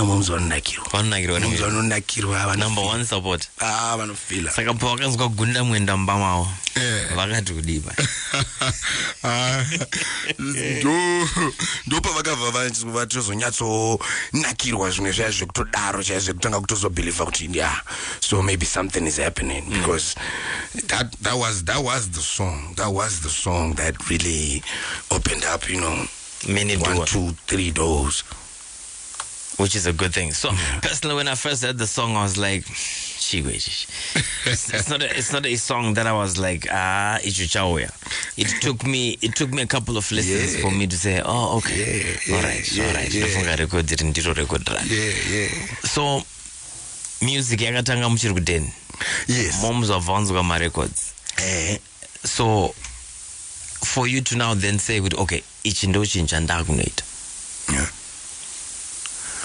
Speaker 2: Momzi vanonakirwa
Speaker 1: Number one support.
Speaker 2: vanofila.
Speaker 1: Saka pawakanzwa kugunda mwenda mumba mavo vakati kudiba.
Speaker 2: Ndopavakabva vatozonyatsonakirwa zvimwe zvaya zvekutodaro chai zvekutanga kutozobhilivha kuti so maybe something is happening, because that was the song that really opened up
Speaker 1: many
Speaker 2: 1, 2, 3 doors.
Speaker 1: which is a good thing. So personally, when I first heard the song, I was like, it's not a song that I was like, it took me a couple of listens for me to say, oh, okay, all right. So music yakatanga muchiri kudeni.
Speaker 2: Yes.
Speaker 1: Moms of Vanzwa my records. So for you to now then say, okay,
Speaker 2: Yeah.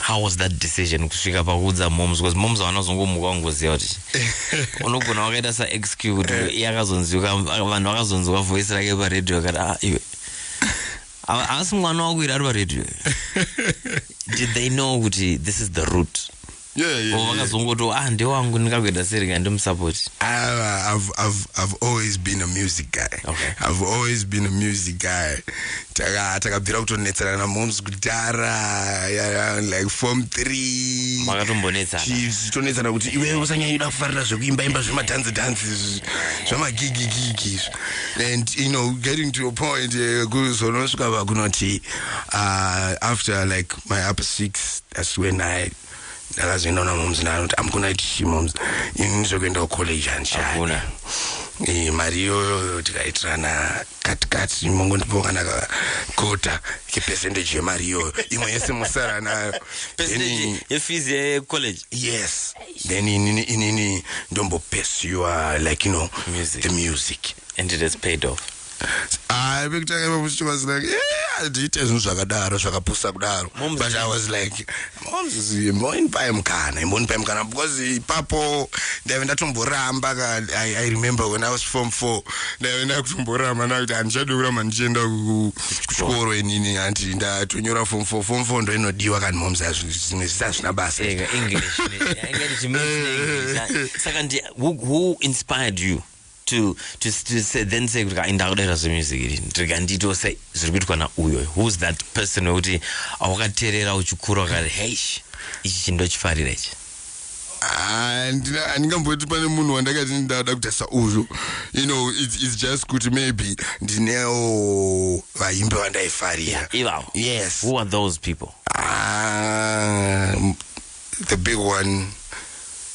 Speaker 1: How was that decision? Kusvika pakudza moms, because moms vanozongomuka ngoziva kuti unogona wakaita saexcute yakazonziuka vanhu vakazonziwa voice rake paredhiyo akati iwe asi mwana wakuira ari paredhiyo. Did they know kuti this is the route?
Speaker 2: Yeah.
Speaker 1: I've
Speaker 2: always been a music guy.
Speaker 1: Okay.
Speaker 2: I've always been a music guy. Takabvira kutonetsana na moms kudhara like form 3. Tonetsana kuti iwe usanyanyuda kufarira zvekuimba zvemadhanzi zvamagigi. And you know, getting to a point kuzonosvika pakunoti after like my upper 6, that's when I'm gonna teach moms in Zogendo College and Shana. Mario tikaitrana katikati mongondipokana kota ke percentage ya Mario imwe yese musara na
Speaker 1: percentage ya fees ya college.
Speaker 2: Yes. Then in ndombo pursue like you know the music,
Speaker 1: and it has paid off.
Speaker 2: I was like, yeah, details zvakadaro zvakapusa kudaro. But I was like, moms is mbonpa mkana because ipapo ndatomboramba. I remember when I was form 4 ndatomboramba nakuti andichadura mandichenda kuchikoro inini anti ndatonyora form 4 ndo inodiwa kana moms zvina basa
Speaker 1: English. Second, who inspired you to say then say music ndito say zvirikuitwa uyo? Who's that person who'ti awakateerera uchikura akati hey ichi chindochifarira ichi?
Speaker 2: Andingamboti pane munhu wandakati ndada kutasa uyu. You know, it's just kuti maybe ndinewo vaimbi vandaifarira. Yes.
Speaker 1: Who are those people?
Speaker 2: The big one,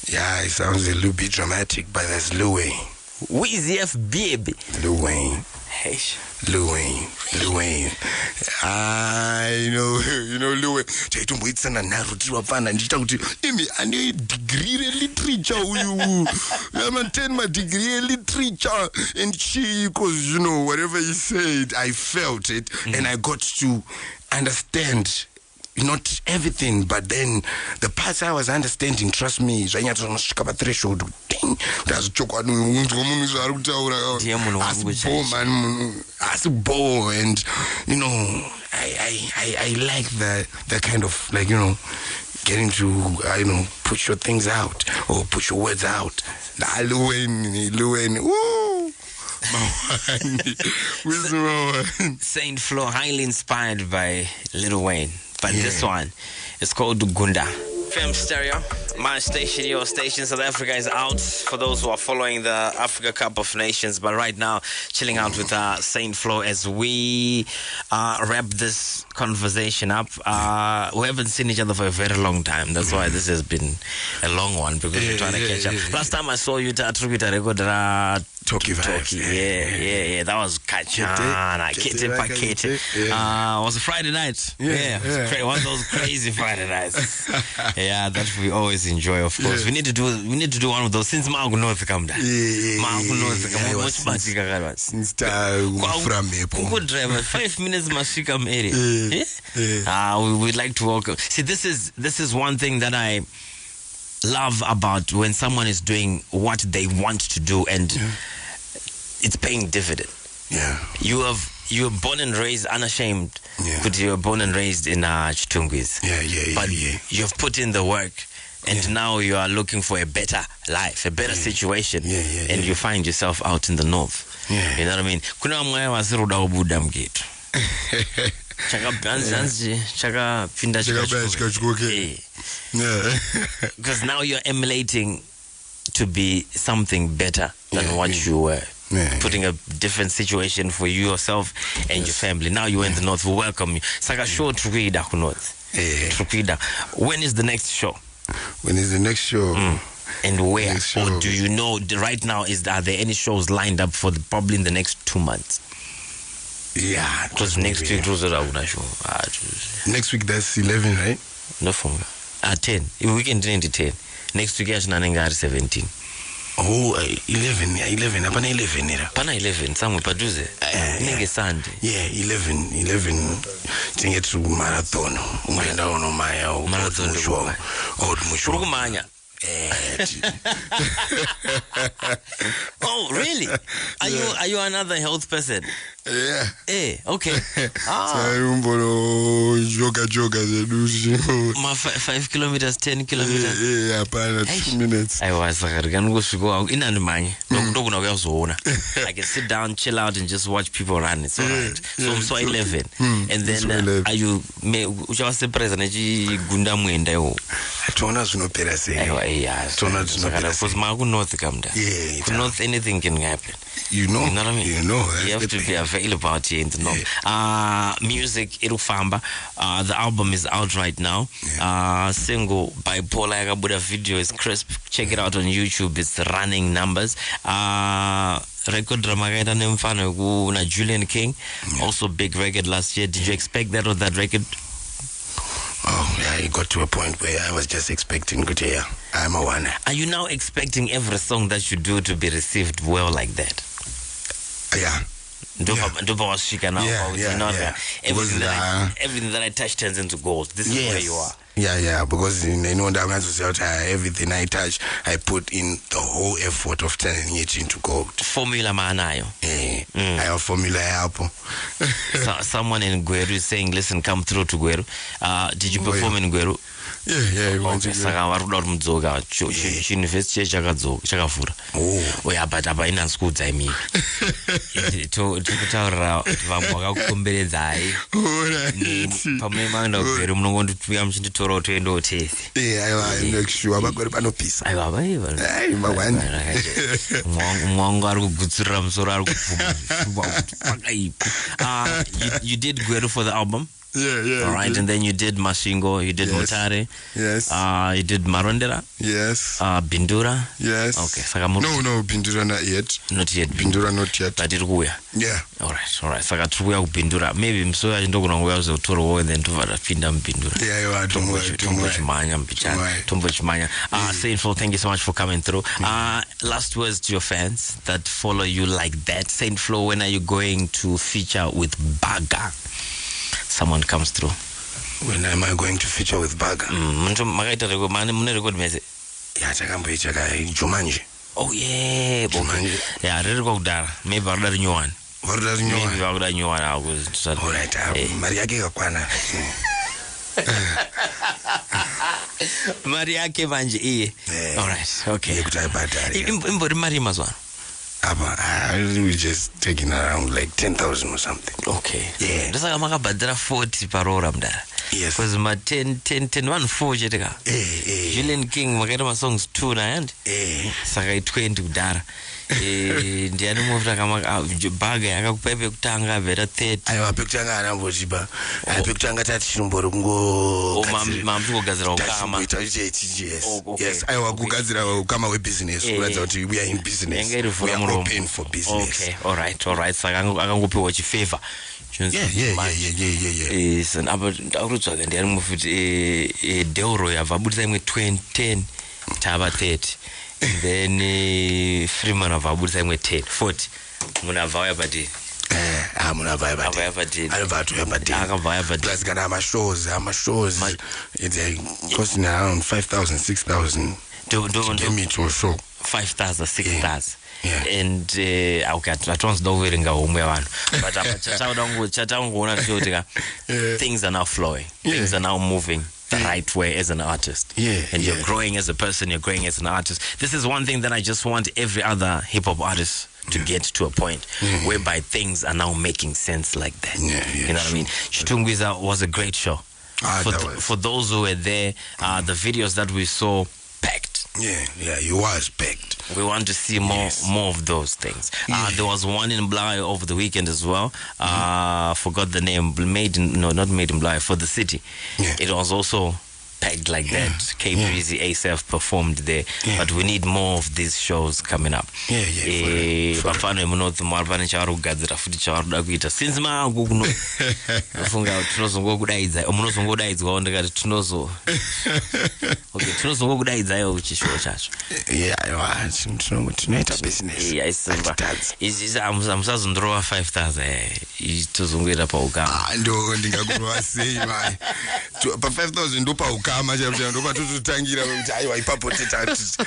Speaker 2: yeah, it sounds a little bit dramatic, but that's Lil Wayne.
Speaker 1: Who is the baby?
Speaker 2: Lil Wayne.
Speaker 1: Hey.
Speaker 2: Lil Wayne. You know Lil Wayne. Chaitomboitsana narutirwa pana ndichita kuti imi ane degree in literature uyu. I'm a 10 my degree in literature, and she, because you know whatever he said, I felt it, and I got to understand. Not everything, but then the parts I was understanding, trust me, threshold. That's chocolate. And you know, I like the kind of like, you know, getting to you know, put your things out or put your words out.
Speaker 1: Saintfloew, highly inspired by Lil Wayne. But this one is called Gunda. FM Stereo, my station, your station. South Africa is out for those who are following the Africa Cup of Nations. But right now, chilling out with Saintfloew as we wrap this conversation up. We haven't seen each other for a very long time. That's why this has been a long one, because we're trying to catch up. Last time I saw you attribute a record
Speaker 2: Talkie vibes.
Speaker 1: Yeah. That was Kachana. Kete. It was a Friday night. Yeah. One of those crazy Friday nights. Yeah, that we always enjoy, of course. We need to do one of those since Magu North come down. Magu North come.
Speaker 2: Since good
Speaker 1: driver 5 minutes Mashikam area. We'd like to welcome. See, this is one thing that I love about when someone is doing what they want to do and it's paying dividend.
Speaker 2: Yeah.
Speaker 1: You were born and raised unashamed. But you were born and raised in Chitungwis. But you've put in the work, and now you are looking for a better life, a better situation, and you find yourself out in the north. You know what I mean? Kuna mwae wasiruda ubuda mkitu. Because now you're emulating to be something better than what you were. Putting a different situation for you, yourself and your family. Now you're in the north. We welcome you. Saka short read north.
Speaker 2: Yeah.
Speaker 1: When is the next show?
Speaker 2: When is the next show?
Speaker 1: And where? Or do you know right now? Are there any shows lined up for probably in the next 2 months?
Speaker 2: Yeah,
Speaker 1: because next week show.
Speaker 2: Next week that's 11, right?
Speaker 1: No funga. 10. Weekend 10. Next week is 17.
Speaker 2: Oh, 11. Yeah, 11. Apana 11 era.
Speaker 1: Pana 11. Somewhere paduze. Nenge Sunday.
Speaker 2: Yeah, 11. Tinget to marathon. Umenda ono maya.
Speaker 1: Marathon show. Manya. Oh, really? Are you another health person?
Speaker 2: Yeah.
Speaker 1: Okay.
Speaker 2: Joga.
Speaker 1: 5 kilometers, 10 kilometers.
Speaker 2: Yeah, about 2 minutes.
Speaker 1: I was like, I can sit down, chill out, and just watch people run. It's all right. So 11. And then are you just president Gunda Mwenda?
Speaker 2: Tona Sunopera say. Tona
Speaker 1: Because Magu North come down.
Speaker 2: Yeah.
Speaker 1: North anything can happen.
Speaker 2: You know
Speaker 1: what I mean?
Speaker 2: You know.
Speaker 1: You have to be available out here to know. Music, Irufamba. The album is out right now. Single Bipolar Agabuda video is crisp. Check it out on YouTube. It's running numbers. Record Ramagaita Nemfano na Julian King. Also big record last year. Did you expect that or that record?
Speaker 2: Oh, yeah, it got to a point where I was just expecting good year. I'm a one.
Speaker 1: Are you now expecting every song that you do to be received well like that?
Speaker 2: Yeah.
Speaker 1: Everything that I touch turns into gold. This is where you are.
Speaker 2: Yeah, because everything I touch, I put in the whole effort of turning it into gold.
Speaker 1: Formula manayo.
Speaker 2: I have formula apple.
Speaker 1: Someone in Gweru is saying, listen, come through to Gweru. Did you perform in Gweru?
Speaker 2: Yeah,
Speaker 1: saka varudar mudzoga university chakavhura but apa ina skudza imi tikutaurira vamwe vakakukomberedzai pamwe maenda kubheri munongondiuya muchinditora toendawo tese mwangu ari kugutsurira musoro ari kupfuma pakaipa. You did Gweru for the album?
Speaker 2: Yeah.
Speaker 1: All right, and then you did Mashingo, you did Mutare.
Speaker 2: Yes.
Speaker 1: You did Marondera.
Speaker 2: Yes.
Speaker 1: Bindura.
Speaker 2: Yes.
Speaker 1: Okay.
Speaker 2: No, Bindura not yet.
Speaker 1: Not yet.
Speaker 2: Bindura not yet.
Speaker 1: But it will.
Speaker 2: Yeah.
Speaker 1: All right. Saka tukuya Bindura. Maybe mso ndogona ngoya zo toro and then tuvara pinda Bindura.
Speaker 2: Yeah, Tombo
Speaker 1: chimanya mpichana. Tombo chimanya. Saintfloew, thank you so much for coming through. Last words to your fans that follow you like that. Saintfloew, when are you going to feature with Baga? Someone comes through.
Speaker 2: When am I going to feature with Baga? Jumanji.
Speaker 1: Oh yeah, Jumanji. Yeah, I read Gogdar. Maybe I'll let you one. Maybe I'll let you one.
Speaker 2: All right, Maria Gigakwana.
Speaker 1: Maria Kevanji. All right, okay.
Speaker 2: We just taking around like 10,000 or something.
Speaker 1: Okay.
Speaker 2: Yeah.
Speaker 1: That's like I'm 40 per hour. Yes. Because my 10, 1, 4 jetega. Julian King, my songs 2 and Sakai 20 dar. Ndiani mufta kama baga akakupepe kutanga vera 30.
Speaker 2: Aiwa pekutanga anambojiba. Pekutanga tati chirumboro ngo
Speaker 1: mamtu kugadzira ukama.
Speaker 2: Yes, aiwa kugadzira kama we business. Kuradza kuti we are in business. We are open for business.
Speaker 1: Okay, all right. Saka akangopiwa chifavor.
Speaker 2: Yeah.
Speaker 1: Yes, and ndakutsvaga ndiani mufuti Deuro yavabudisa imwe 2010 tava 30. And then Freeman of Abu Samuel 10, 40. Munavaya Badi.
Speaker 2: I'm on a vibe. I'm about to have a day. Plus, got my shows. It's costing around 5,000, 6,000. Don't get me to a show.
Speaker 1: 5,000, 6,000.
Speaker 2: Yeah.
Speaker 1: And okay, I don't know where but things are now flowing. Things are now moving the right way as an artist. And you're growing as a person, you're growing as an artist. This is one thing that I just want every other hip-hop artist to get to a point whereby things are now making sense like that. You know what I mean? Chitungwiza was a great show. For those who were there, the videos that we saw packed.
Speaker 2: Yeah, he was packed.
Speaker 1: We want to see more of those things. There was one in Bly over the weekend as well. Forgot the name. Not made in Bly, for the city. It was also pegged like that. K-Breezy, ASAF performed there. But we need more of these shows coming up. Bafana munothi marvani charo kugadzira futi charoda kuita since mangu kuno funga tinozongokudaidza munozongodaidzwawo ndikati tinozongokudaidzayo kuchishow chacho
Speaker 2: tinoita business
Speaker 1: musazondorova 5,000 tozongoita paukama
Speaker 2: ndo ndingakurova sei mai pa 5,000 ndo paukama ndopa tototangira kuti aiwa ipapo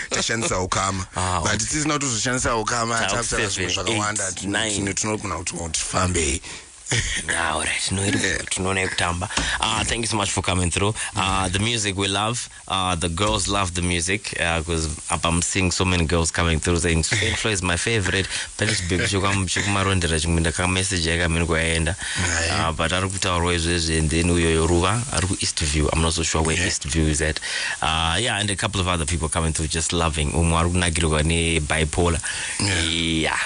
Speaker 2: tashandisa ukama but tisina kutozoshandisa ukama tafutara zvinhu zvakawanda tinogona kuti tifambei.
Speaker 1: All right, thank you so much for coming through. The music we love, the girls love the music because I'm seeing so many girls coming through saying Saintfloew is my favorite. But I'm not so sure where Eastview is at. And a couple of other people coming through just loving bipolar.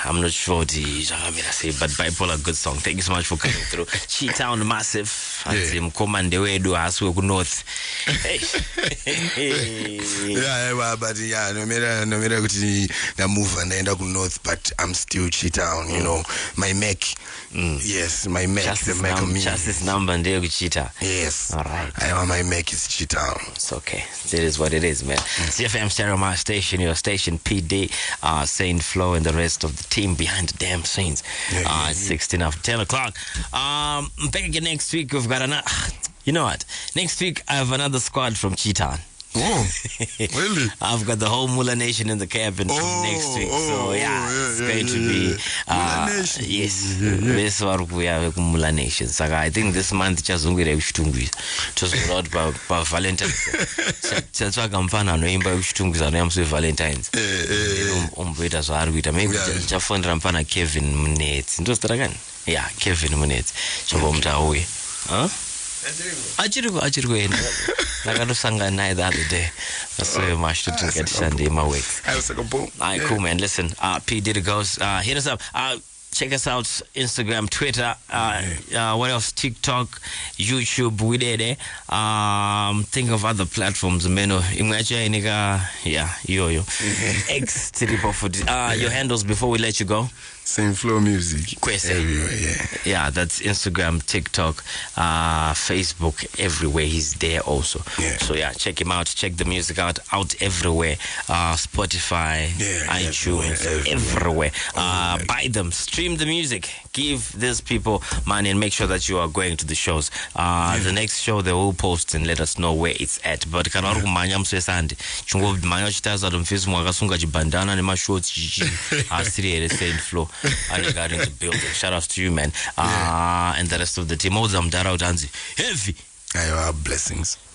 Speaker 1: I'm not sure but bipolar, good song. Thank you so much for coming through. Chi-Town massive. Mkomande wedu aswe ku north.
Speaker 2: But no matter kuti na move naenda ku north, but I'm still Chi-Town, you know. My Mac. Yes, my Mac, the Mac of me.
Speaker 1: Chassis number ndio kuchita.
Speaker 2: Yes.
Speaker 1: All right.
Speaker 2: My Mac is Chi-Town.
Speaker 1: It's okay. It is what it is, man. ZiFM Stereo, my station, your station, PD, Saintfloew, and the rest of the team behind the damn scenes. It's 16 after 10 o'clock. Back again next week. We've got another. You know what? Next week I have another squad from Chi-Town.
Speaker 2: Oh, really?
Speaker 1: I've got the whole Mula Nation in the cabin next week. So it's going to be yes. This one we have Mula Nation. So I think this month just out by Valentine's. That's why I'm fan of Valentine's. Maybe just find Rampana Kevin Munetz. Kevin Munetz. Huh? Achirigo nakatosangana naye the other day. That's so much to get Sunday in my week. Alright, cool, man. Listen, PD TheGhost, hit us up. Check us out, Instagram, Twitter, what else? TikTok, YouTube, we did it. Think of other platforms, Meno. Yo. X your handles before we let you go.
Speaker 2: Saintfloew music. Everywhere,
Speaker 1: yeah, that's Instagram, TikTok, Facebook, everywhere. He's there also. So check him out. Check the music out everywhere. Spotify, iTunes, everywhere. Buy them, stream the music, give these people money, and make sure that you are going to the shows. The next show they will post and let us know where it's at. But Saintfloew. Regarding the building. Shout out to you, man. And the rest of the team. Heavy.
Speaker 2: Blessings.